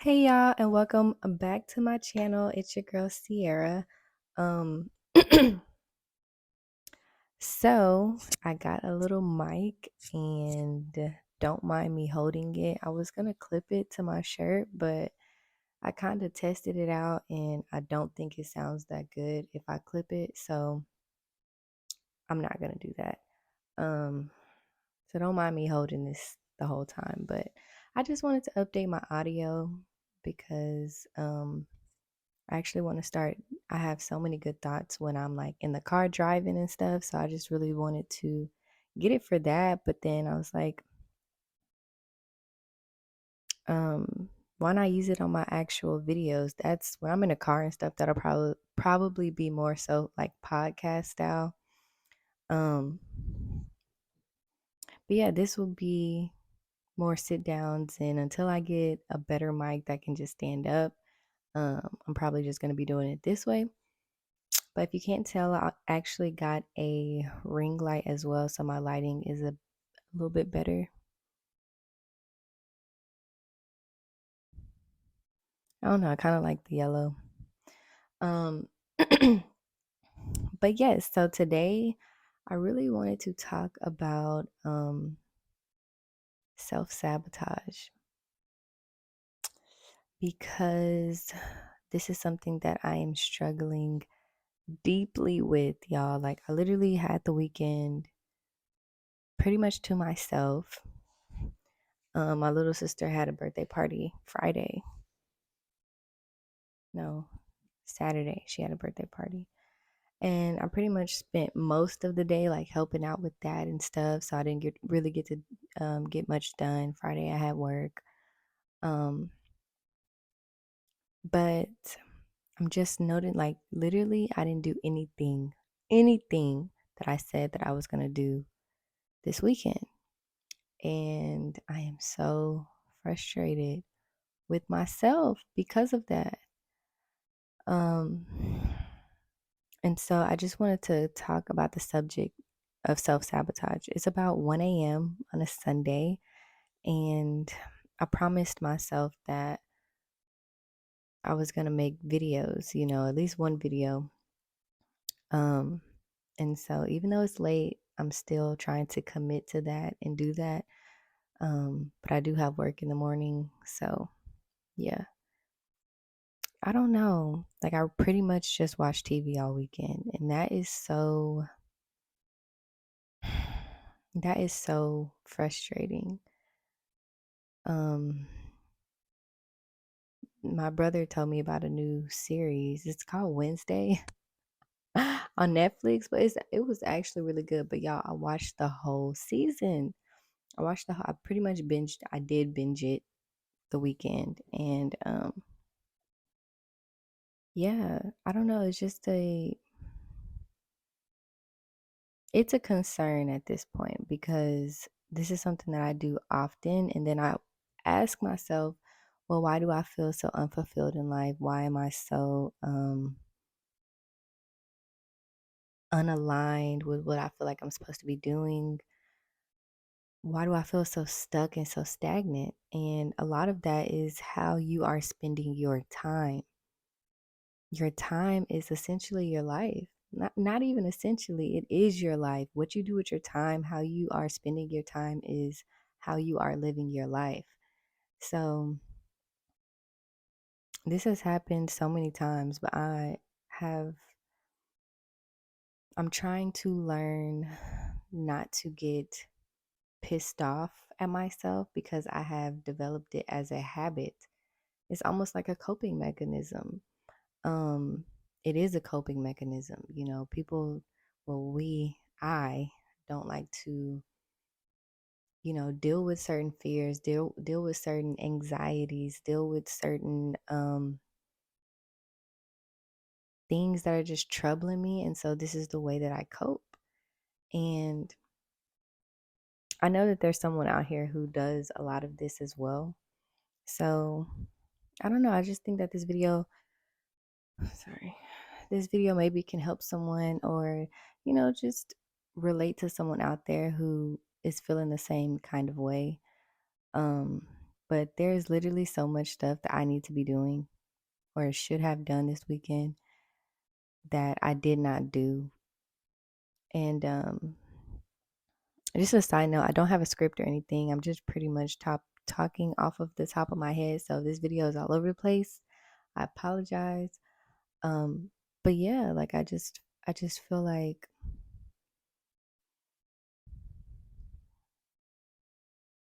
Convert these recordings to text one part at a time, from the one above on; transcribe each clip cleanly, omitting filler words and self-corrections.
Hey y'all, and welcome back to my channel. It's your girl Sierra. Um, so I got a little mic, and don't mind me holding it. I was gonna clip it to my shirt, but I kind of tested it out, and I don't think it sounds that good if I clip it. So I'm not gonna do that. Um, so don't mind me holding this the whole time, but I just wanted to update my audio because I actually want to start. I have so many good thoughts when I'm like in the car driving and stuff. So I just really wanted to get it for that. But then I was like, why not use it on my actual videos? That's when I'm in a car and stuff. That'll probably be more so like podcast style. Um, but yeah, this will be more sit downs, and until I get a better mic that can just stand up, I'm probably just gonna be doing it this way. But if you can't tell, I actually got a ring light as well, so my lighting is a little bit better. I don't know, I kind of like the yellow. Um, but yes, so today I really wanted to talk about self-sabotage because this is something that I am struggling deeply with, y'all. Like, I literally had the weekend pretty much to myself. My little sister had a birthday party Friday. No, Saturday. She had a birthday party. And I pretty much spent most of the day like helping out with that and stuff. So I didn't really get to get much done. Friday I had work. Um, but I'm just noting like literally I didn't do anything that I said that I was gonna do this weekend. And I am so frustrated with myself because of that. Um And so I just wanted to talk about the subject of self sabotage. It's about 1 a.m. on a Sunday, and I promised myself that I was going to make videos, at least one video. Um, and so even though it's late, I'm still trying to commit to that and do that. But I do have work in the morning. So yeah, I don't know. Like, I pretty much just watch TV all weekend, and that is so frustrating. Um, my brother told me about a new series. It's called Wednesday on Netflix, but it was actually really good. But y'all, I watched the whole season. I pretty much binged. I did binge it the weekend, and yeah, I don't know. It's a concern at this point because this is something that I do often, and then I ask myself, well, why do I feel so unfulfilled in life? Why am I so unaligned with what I feel like I'm supposed to be doing? Why do I feel so stuck and so stagnant? And a lot of that is how you are spending your time. Your time is essentially your life. Not even essentially, it is your life. What you do with your time, how you are spending your time is how you are living your life. So this has happened so many times, but have I'm trying to learn not to get pissed off at myself because I have developed it as a habit. It's almost like a coping mechanism. Um, it is a coping mechanism. People, well, I don't like to, deal with certain fears, deal with certain anxieties, deal with certain things that are just troubling me. And so this is the way that I cope. And I know that there's someone out here who does a lot of this as well. So I don't know. I just think that sorry, this video maybe can help someone or, just relate to someone out there who is feeling the same kind of way. Um, But there's literally so much stuff that I need to be doing or should have done this weekend that I did not do. And just a side note, I don't have a script or anything. I'm just pretty much talking off of the top of my head. So this video is all over the place. I apologize. Um, but yeah, like I just feel like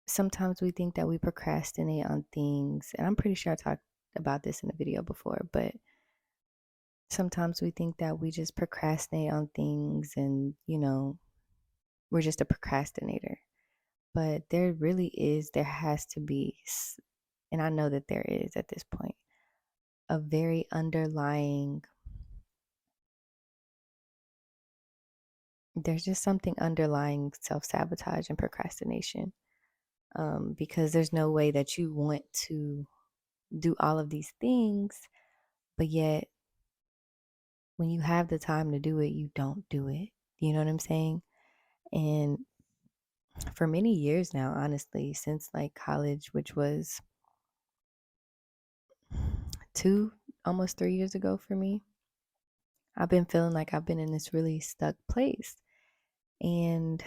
sometimes we think that we procrastinate on things, and I'm pretty sure I talked about this in a video before, but sometimes we think that we just procrastinate on things and, we're just a procrastinator. But there has to be, and I know that there is at this point, a very underlying, there's just something underlying self sabotage and procrastination. Because there's no way that you want to do all of these things, but yet when you have the time to do it, you don't do it. You know what I'm saying? And for many years now, honestly, since like college, which was almost 3 years ago for me, I've been feeling like I've been in this really stuck place. And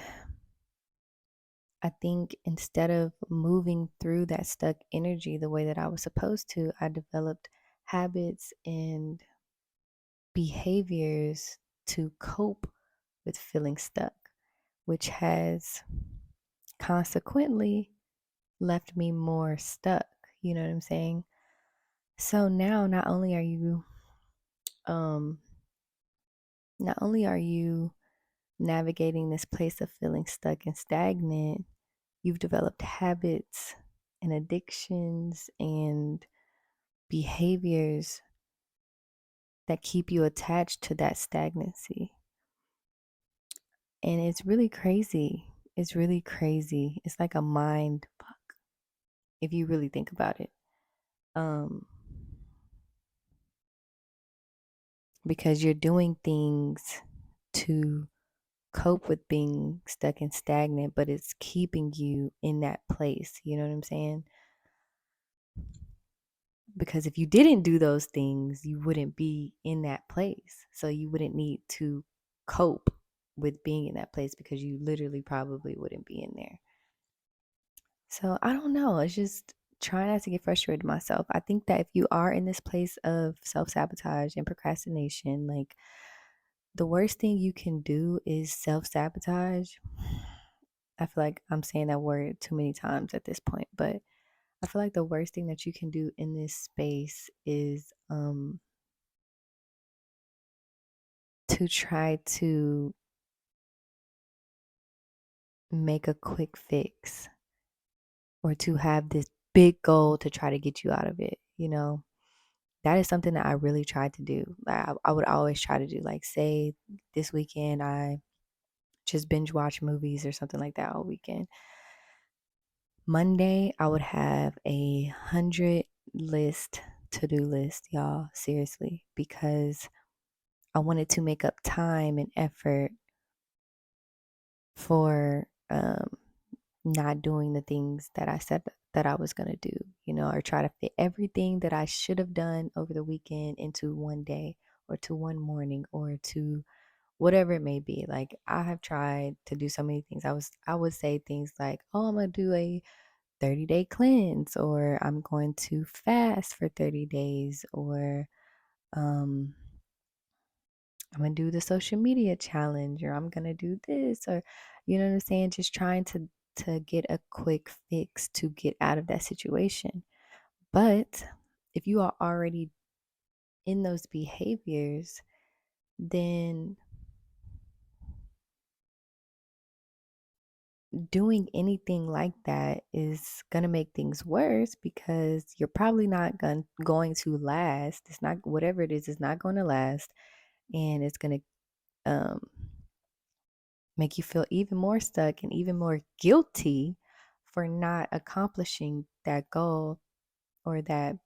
I think instead of moving through that stuck energy the way that I was supposed to, I developed habits and behaviors to cope with feeling stuck, which has consequently left me more stuck. You know what I'm saying? So now um not only are you navigating this place of feeling stuck and stagnant, you've developed habits and addictions and behaviors that keep you attached to that stagnancy. And it's really crazy. It's really crazy. It's like a mind fuck if you really think about it. Um, because you're doing things to cope with being stuck and stagnant, but it's keeping you in that place. You know what I'm saying? Because if you didn't do those things, you wouldn't be in that place. So you wouldn't need to cope with being in that place because you literally probably wouldn't be in there. So I don't know. It's just try not to get frustrated myself. I think that if you are in this place of self sabotage and procrastination, like the worst thing you can do is self sabotage. I feel like I'm saying that word too many times at this point, but I feel like the worst thing that you can do in this space is to try to make a quick fix or to have this big goal to try to get you out of it, That is something that I really tried to do. I would always try to do, like, say this weekend I just binge watch movies or something like that all weekend. Monday, I would have 100 to-do list, y'all, seriously, because I wanted to make up time and effort for not doing the things that I said that I was going to do, or try to fit everything that I should have done over the weekend into one day or to one morning or to whatever it may be. Like, I have tried to do so many things. I would say things like, "Oh, I'm going to do a 30-day cleanse," or "I'm going to fast for 30 days," or um "I'm going to do the social media challenge," or "I'm going to do this," or you know what I'm saying? Just trying to get a quick fix to get out of that situation. But if you are already in those behaviors, then doing anything like that is going to make things worse because you're probably not going to last. It's not, whatever it is not going to last, and it's going to make you feel even more stuck and even more guilty for not accomplishing that goal or that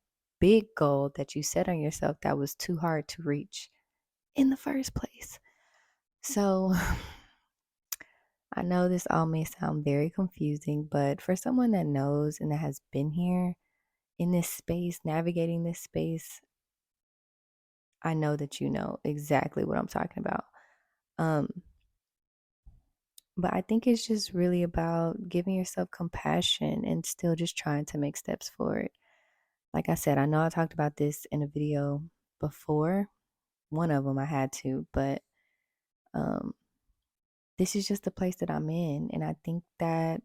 big goal that you set on yourself that was too hard to reach in the first place. So I know this all may sound very confusing, but for someone that knows and that has been here in this space, navigating this space, I know that you know exactly what I'm talking about. Um, but I think it's just really about giving yourself compassion and still just trying to make steps forward. Like I said, I know I talked about this in a video before. One of them I had to, but um, this is just the place that I'm in. And I think that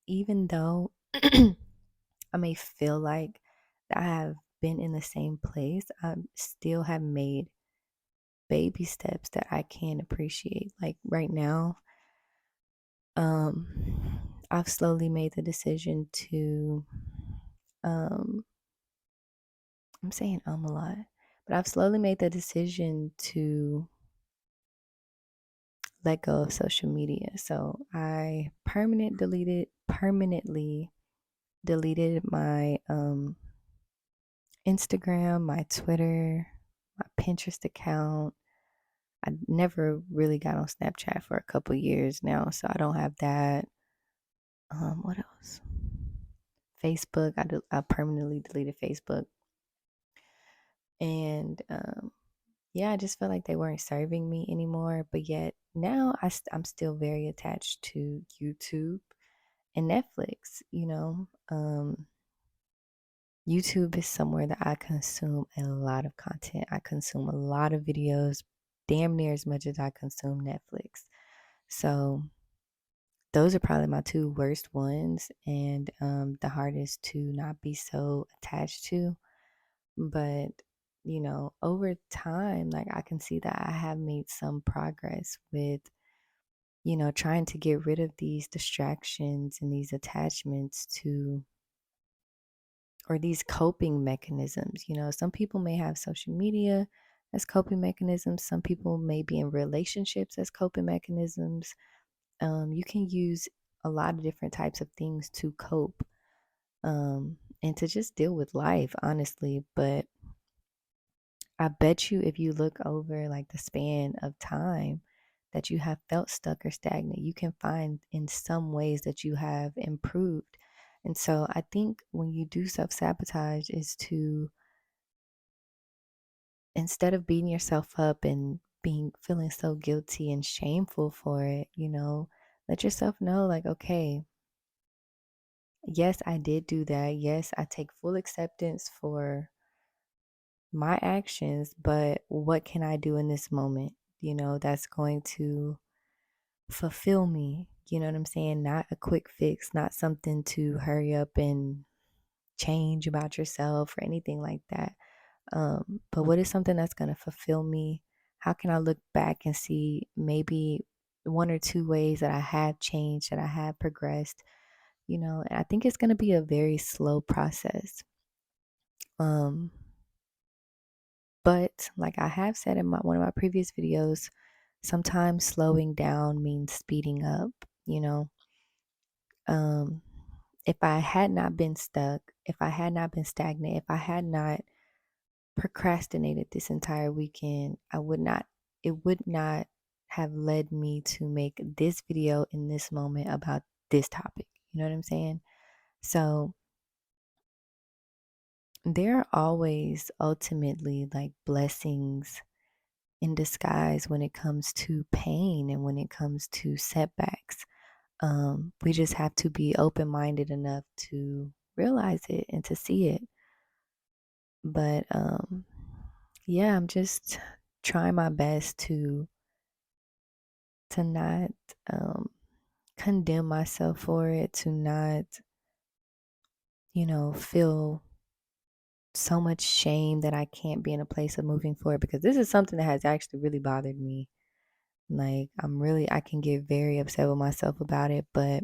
even though I may feel like I have been in the same place, I still have made baby steps that I can appreciate. Like right now, um, I've slowly made the decision to, um, I'm saying a lot, but I've slowly made the decision to let go of social media. So I permanently deleted my Instagram, my Twitter, my Pinterest account. I never really got on Snapchat for a couple years now, so I don't have that. What else? Facebook. I permanently deleted Facebook, and yeah, I just felt like they weren't serving me anymore. But yet now I'm still very attached to YouTube and Netflix. YouTube is somewhere that I consume a lot of content. I consume a lot of videos, damn near as much as I consume Netflix. So those are probably my two worst ones, and the hardest to not be so attached to. But over time, like I can see that I have made some progress with trying to get rid of these distractions and these attachments to, or these coping mechanisms. Some people may have social media as coping mechanisms. Some people may be in relationships as coping mechanisms. You can use a lot of different types of things to cope, and to just deal with life, honestly. But I bet you if you look over like the span of time that you have felt stuck or stagnant, you can find in some ways that you have improved. And so I think when you do self sabotage is to, instead of beating yourself up and feeling so guilty and shameful for it, let yourself know like, okay, yes, I did do that. Yes, I take full acceptance for my actions, but what can I do in this moment? That's going to fulfill me. You know what I'm saying? Not a quick fix, not something to hurry up and change about yourself or anything like that. But what is something that's going to fulfill me? How can I look back and see maybe one or two ways that I have changed, that I have progressed? And I think it's going to be a very slow process. Um, but like I have said in one of my previous videos, sometimes slowing down means speeding up. You know, um, if I had not been stuck, if I had not been stagnant, if I had not procrastinated this entire weekend, it would not have led me to make this video in this moment about this topic. You know what I'm saying? So there are always ultimately like blessings in disguise when it comes to pain and when it comes to setbacks. We just have to be open minded enough to realize it and to see it. But yeah, I'm just trying my best to not condemn myself for it, to not, feel so much shame that I can't be in a place of moving forward, because this is something that has actually really bothered me. Like, I can get very upset with myself about it, but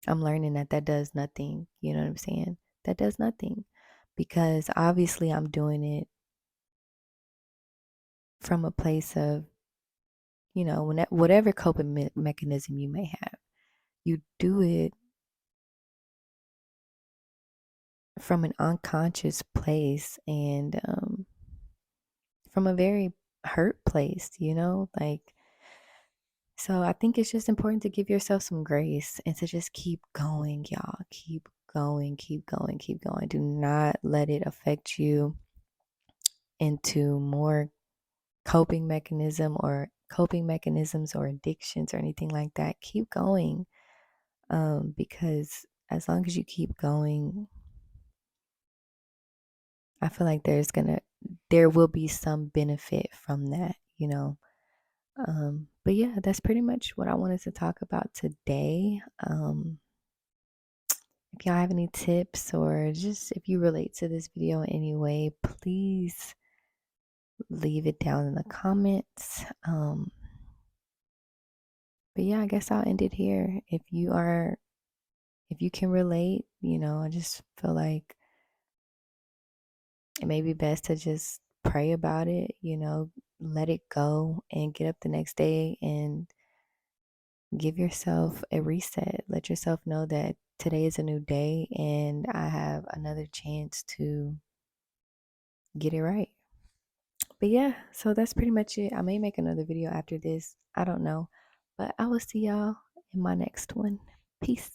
I'm learning that that does nothing. You know what I'm saying? That does nothing, because obviously I'm doing it from a place of, whatever coping mechanism you may have, you do it from an unconscious place, and from a very hurt place, like So I think it's just important to give yourself some grace and to just keep going, y'all. Keep going, keep going, keep going. Do not let it affect you into more coping mechanisms or addictions or anything like that. Keep going. Because as long as you keep going, I feel like there will be some benefit from that. But yeah, that's pretty much what I wanted to talk about today. If y'all have any tips or just if you relate to this video in any way, please leave it down in the comments. But yeah, I guess I'll end it here. If you can relate, I just feel like it may be best to just pray about it, let it go and get up the next day and give yourself a reset. Let yourself know that today is a new day and I have another chance to get it right. But yeah, so that's pretty much it. I may make another video after this. I don't know. But I will see y'all in my next one. Peace.